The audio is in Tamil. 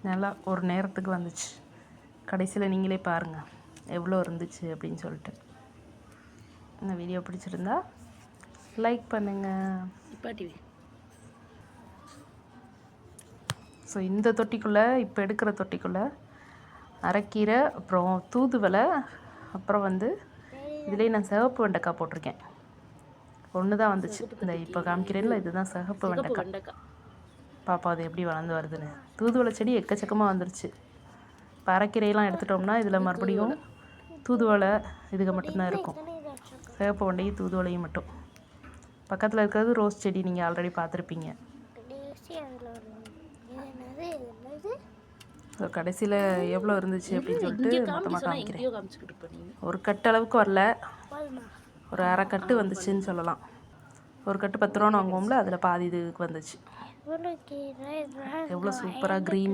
நல்லா ஒரு நேரத்துக்கு வந்துச்சு. கடைசியில் நீங்களே பாருங்கள் எவ்வளோ இருந்துச்சு அப்படின்னு சொல்லிட்டு. இந்த வீடியோ பிடிச்சிருந்தா லைக் பண்ணுங்கள். ஸோ இந்த தொட்டிக்குள்ளே இப்போ எடுக்கிற தொட்டிக்குள்ளே அரைக்கீரை, அப்புறம் தூதுவளை, அப்புறம் வந்து இதுலேயே நான் சிவப்பு வெண்டைக்காய் போட்டிருக்கேன். ஒன்று தான் வந்துச்சு. இந்த இப்போ காமிக்கிறேன்ல, இதுதான் சிவப்பு வெண்டைக்காய். பாப்பா அது எப்படி வளர்ந்து வருதுன்னு. தூதுவளை செடி எக்கச்சக்கமாக வந்துருச்சு. இப்போ அரைக்கீரையெல்லாம் எடுத்துட்டோம்னா இதில் மறுபடியும் தூதுவளை இதுக்கு மட்டும்தான் இருக்கும். சிவப்பு வெண்டையும் தூதுவளையும் மட்டும். பக்கத்தில் இருக்கிறது ரோஸ் செடி, நீங்கள் ஆல்ரெடி பார்த்துருப்பீங்க. ஸோ கடைசியில் எவ்வளோ இருந்துச்சு அப்படின்னு சொல்லிட்டு மொத்தமாக காமிக்கிறேன். ஒரு கட்டு அளவுக்கு வரல, ஒரு அரை கட்டு வந்துச்சுன்னு சொல்லலாம். ஒரு கட்டு 10 ரூபான்னு வாங்குவோம்ல, அதில் பாதி இதுக்கு வந்துச்சு. எவ்வளோ சூப்பராக க்ரீனி